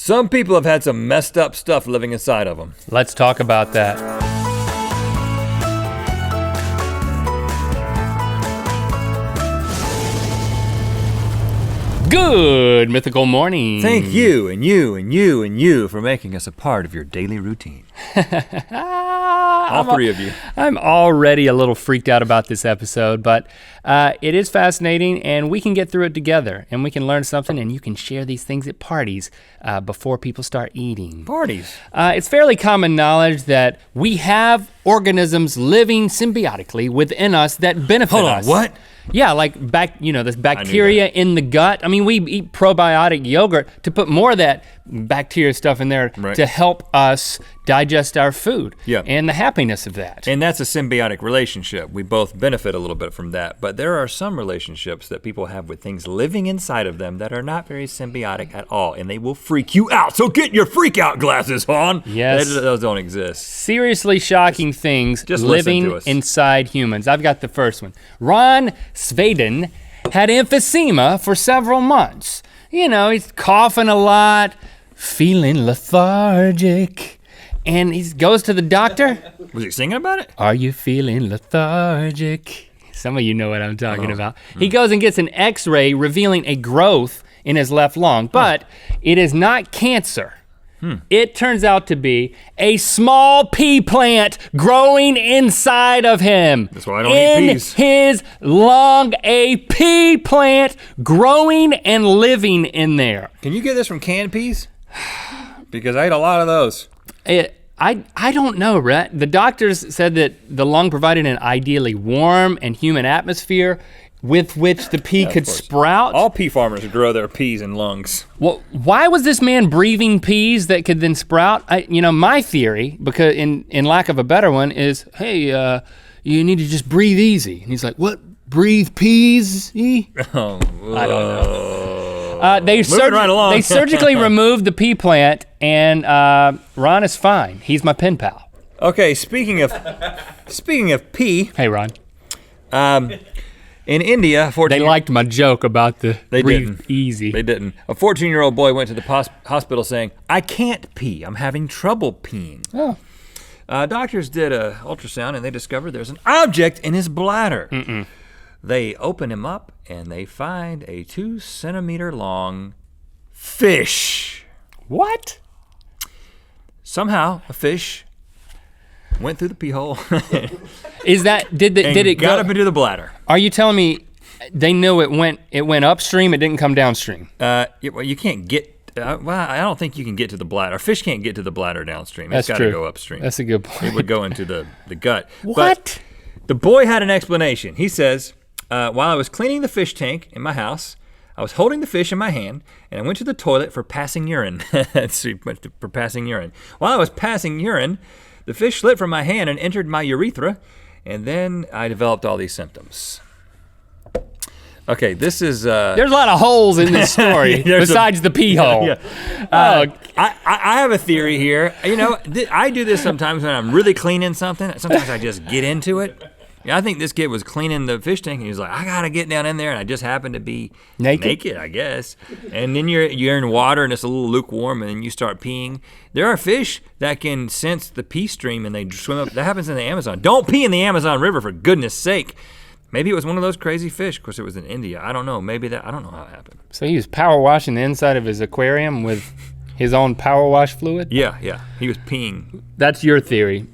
Some people have had some messed up stuff living inside of them. Let's talk about that. Good Mythical Morning. Thank you and you and you and you for making us a part of your daily routine. All three of you. I'm already a little freaked out about this episode, but it is fascinating and we can get through it together and we can learn something and you can share these things at parties before people start eating. Parties. It's fairly common knowledge that we have organisms living symbiotically within us that benefit us. Hold on, what? Yeah, like this bacteria in the gut. I mean, we eat probiotic yogurt to put more of that bacteria stuff in there to help us digest our food and the happiness of that. And that's a symbiotic relationship. We both benefit a little bit from that, but there are some relationships that people have with things living inside of them that are not very symbiotic at all, and they will freak you out. So get your freak out glasses on. Yes. Those don't exist. Seriously shocking things just living inside humans. I've got the first one. Ron Sveden had emphysema for several months. You know, he's coughing a lot, feeling lethargic. And he goes to the doctor. Was he singing about it? Are you feeling lethargic? Some of you know what I'm talking about. He goes and gets an x-ray revealing a growth in his left lung, but it is not cancer. It turns out to be a small pea plant growing inside of him. That's why I don't eat peas. In his lung, a pea plant growing and living in there. Can you get this from canned peas? Because I ate a lot of those. I don't know, Rhett. The doctors said that the lung provided an ideally warm and humid atmosphere with which the pea could sprout. All pea farmers grow their peas in lungs. Well, why was this man breathing peas that could then sprout? My theory, because in lack of a better one, is, hey, you need to just breathe easy. And he's like, what? Breathe peas? I don't know. They surgically removed the pea plant, and Ron is fine. He's my pen pal. Okay, speaking of pea. Hey, Ron. In India, they liked my joke about the breathe easy. They didn't. A 14-year-old boy went to the hospital saying, I can't pee, I'm having trouble peeing. Oh. Doctors did an ultrasound and they discovered there's an object in his bladder. They open him up and they find a 2-centimeter long fish. What? Somehow a fish went through the pee hole. Is that did it got up into the bladder? Are you telling me they knew it went upstream? It didn't come downstream. Well, you can't get. I don't think you can get to the bladder. A fish can't get to the bladder downstream. That's it's got to go upstream. That's a good point. It would go into the gut. What? But the boy had an explanation. He says, while I was cleaning the fish tank in my house, I was holding the fish in my hand, and I went to the toilet for passing urine. For passing urine. While I was passing urine, the fish slipped from my hand and entered my urethra, and then I developed all these symptoms. Okay, this is... There's a lot of holes in this story besides the pee hole. Yeah. I have a theory here. You know, I do this sometimes when I'm really cleaning something. Sometimes I just get into it. Yeah, I think this kid was cleaning the fish tank and he was like, I gotta get down in there, and I just happened to be naked, I guess. And then you're in water and it's a little lukewarm and then you start peeing. There are fish that can sense the pee stream and they swim up. That happens in the Amazon. Don't pee in the Amazon River, for goodness sake. Maybe it was one of those crazy fish. Of course, it was in India. I don't know. I don't know how it happened. So he was power washing the inside of his aquarium with his own power wash fluid? Yeah. He was peeing. That's your theory.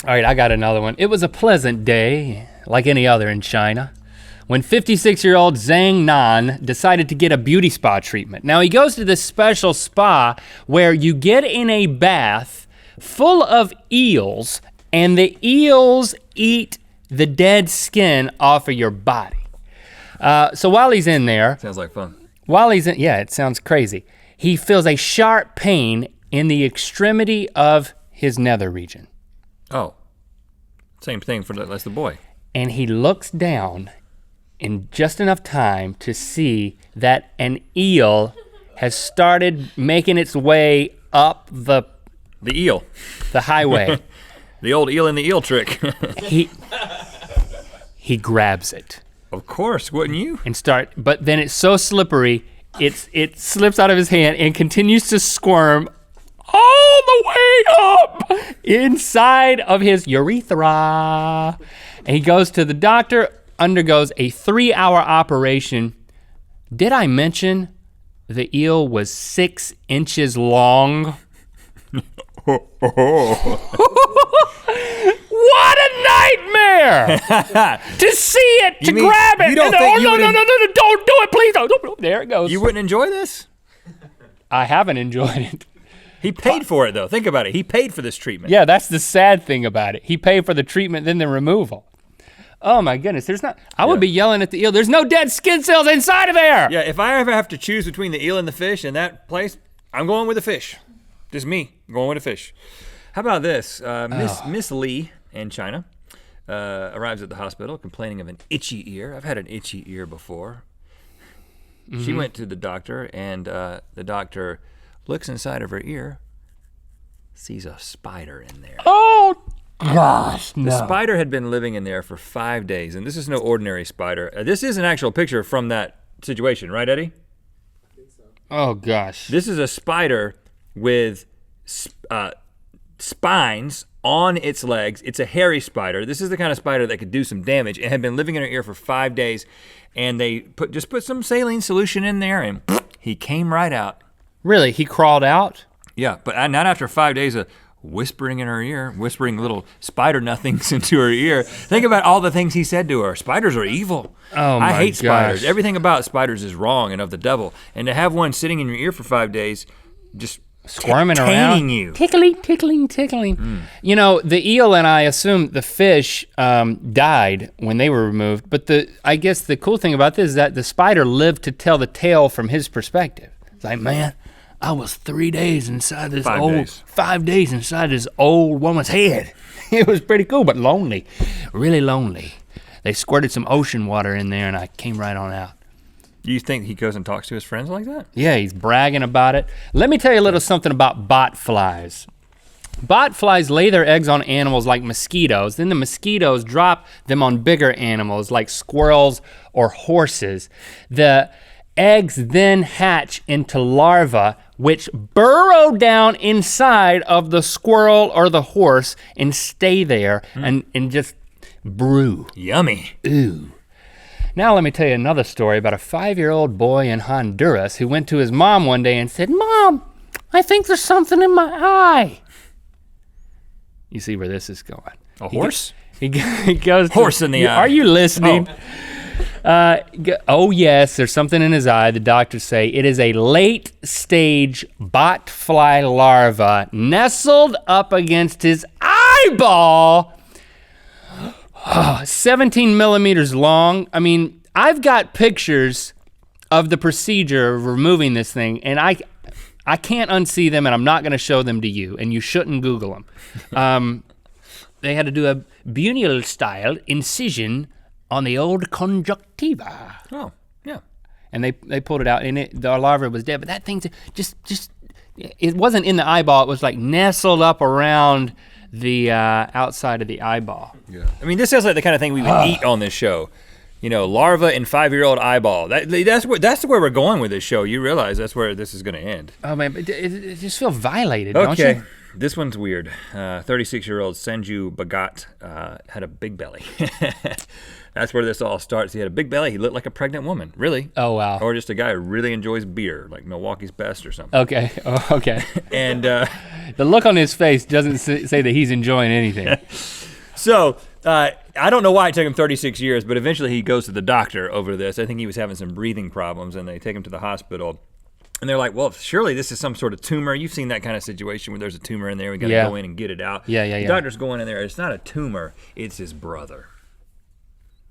All right, I got another one. It was a pleasant day, like any other in China, when 56-year-old Zhang Nan decided to get a beauty spa treatment. Now he goes to this special spa where you get in a bath full of eels, and the eels eat the dead skin off of your body. So while he's in there. Sounds like fun. It sounds crazy. He feels a sharp pain in the extremity of his nether region. Oh, same thing as the boy. And he looks down in just enough time to see that an eel has started making its way up the highway. The old eel in the eel trick. He grabs it. Of course, wouldn't you? But then it's so slippery, it slips out of his hand and continues to squirm all the way up inside of his urethra. And he goes to the doctor, undergoes a 3-hour operation. Did I mention the eel was 6 inches long? What a nightmare! To see it, to grab it, and then, no, don't do it, please don't. There it goes. You wouldn't enjoy this? I haven't enjoyed it. He paid for it though, think about it. He paid for this treatment. Yeah, that's the sad thing about it. He paid for the treatment, then the removal. Oh my goodness, I would be yelling at the eel, there's no dead skin cells inside of there! Yeah, if I ever have to choose between the eel and the fish in that place, I'm going with the fish. Just me, going with the fish. How about this? Miss Lee in China arrives at the hospital complaining of an itchy ear. I've had an itchy ear before. Mm-hmm. She went to the doctor and the doctor looks inside of her ear, sees a spider in there. Oh gosh, no. The spider had been living in there for 5 days, and this is no ordinary spider. This is an actual picture from that situation, right, Eddie? I think so. Oh gosh. This is a spider with spines on its legs. It's a hairy spider. This is the kind of spider that could do some damage. It had been living in her ear for 5 days, and they just put some saline solution in there, and he came right out. Really, he crawled out? Yeah, but not after 5 days of whispering in her ear, whispering little spider nothings into her ear. Think about all the things he said to her. Spiders are evil. Oh my I hate spiders. gosh. Everything about spiders is wrong and of the devil. And to have one sitting in your ear for 5 days, just Squirming taining around. you. Tickling. You know, the eel and I assume the fish died when they were removed, but I guess the cool thing about this is that the spider lived to tell the tale from his perspective. It's like, man, I was 3 days inside this 5 days inside this old woman's head. It was pretty cool, but lonely, really lonely. They squirted some ocean water in there and I came right on out. You think he goes and talks to his friends like that? Yeah, he's bragging about it. Let me tell you a little something about botflies. Botflies lay their eggs on animals like mosquitoes, then the mosquitoes drop them on bigger animals like squirrels or horses. The eggs then hatch into larvae which burrow down inside of the squirrel or the horse and stay there and just brew. Yummy. Ooh. Now let me tell you another story about a 5-year-old boy in Honduras who went to his mom one day and said, "Mom, I think there's something in my eye." You see where this is going. A horse? He goes Horse in the eye. Are you listening? Oh yes, there's something in his eye. The doctors say it is a late stage botfly larva nestled up against his eyeball. 17 millimeters long. I mean, I've got pictures of the procedure of removing this thing, and I can't unsee them, and I'm not gonna show them to you, and you shouldn't Google them. They had to do a Bunyan style incision on the old conjunctiva. Oh, yeah. And they pulled it out, and the larva was dead, but that thing just, it wasn't in the eyeball, it was like nestled up around the outside of the eyeball. Yeah. I mean, this sounds like the kind of thing we would eat on this show. You know, larva in 5-year-old eyeball. That's where we're going with this show. You realize that's where this is going to end. Oh man, but it just feels violated, don't you? Okay, this one's weird. 36-year-old Senju Bagat had a big belly. That's where this all starts. He had a big belly. He looked like a pregnant woman, really. Oh wow. Or just a guy who really enjoys beer, like Milwaukee's Best or something. Okay. Oh, okay. And the look on his face doesn't say that he's enjoying anything. So, I don't know why it took him 36 years, but eventually he goes to the doctor over this. I think he was having some breathing problems, and they take him to the hospital. And they're like, well, surely this is some sort of tumor. You've seen that kind of situation where there's a tumor in there. We got to go in and get it out. Yeah. The doctor's going in there. It's not a tumor. It's his brother.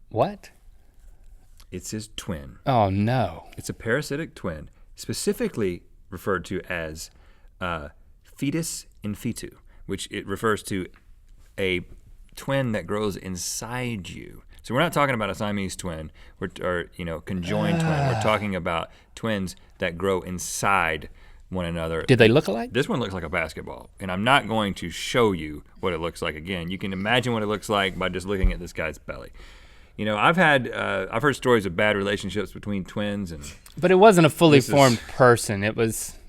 What? It's his twin. Oh no. It's a parasitic twin, specifically referred to as fetus in fetu, which it refers to a twin that grows inside you. So we're not talking about a Siamese twin or conjoined twin. We're talking about twins that grow inside one another. Did they look alike? This one looks like a basketball, and I'm not going to show you what it looks like again. You can imagine what it looks like by just looking at this guy's belly. You know, I've heard stories of bad relationships between twins and. But it wasn't a fully formed person.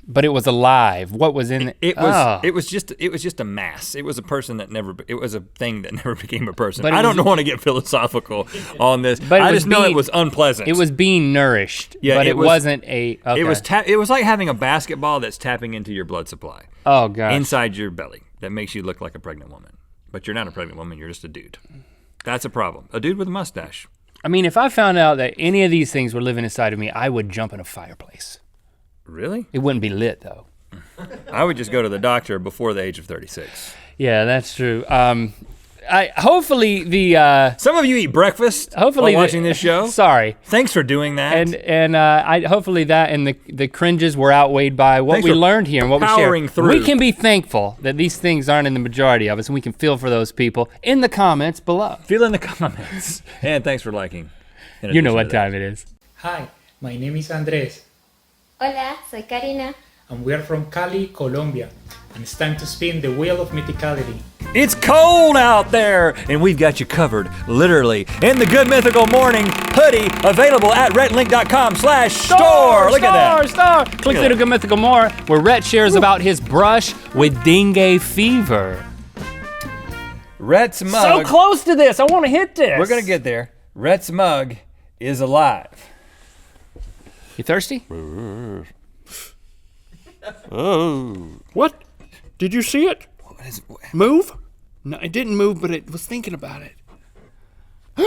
But it was alive. What was in it? It was just a mass. It was a person that it was a thing that never became a person. But I don't want to get philosophical on this. But I just know it was unpleasant. It was being nourished, but it wasn't a, okay. It was like having a basketball that's tapping into your blood supply. Oh gosh. Inside your belly that makes you look like a pregnant woman. But you're not a pregnant woman, you're just a dude. That's a problem. A dude with a mustache. I mean, if I found out that any of these things were living inside of me, I would jump in a fireplace. Really? It wouldn't be lit though. I would just go to the doctor before the age of 36. Yeah, that's true. Hopefully the some of you eat breakfast while watching this show. Sorry. Thanks for doing that. And hopefully that and the cringes were outweighed by what we learned here and what we shared. Through. We can be thankful that these things aren't in the majority of us, and we can feel for those people in the comments below. Feel in the comments. And thanks for liking. You know what time it is. Hi, my name is Andres. Hola, soy Karina. And we are from Cali, Colombia. And it's time to spin the wheel of mythicality. It's cold out there, and we've got you covered, literally, in the Good Mythical Morning hoodie, available at RhettandLink.com/store. Look at that. Click through to Good Mythical More, where Rhett shares about his brush with dengue fever. Rhett's mug. So close to this, I want to hit this. We're gonna get there. Rhett's mug is alive. You thirsty? Oh. What? Did you see it? Move? No, it didn't move, but it was thinking about it. Did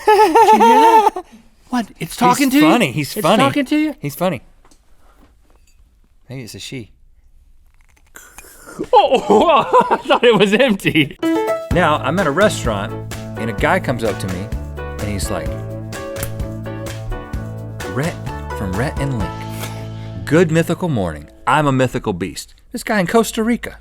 you hear that? What? It's talking to you? Funny. He's funny. It's talking to you? He's funny. Maybe it's a she. Oh, I thought it was empty. Now, I'm at a restaurant, and a guy comes up to me, and he's like, Rhett from Rhett and Link. Good Mythical Morning. I'm a mythical beast. This guy in Costa Rica.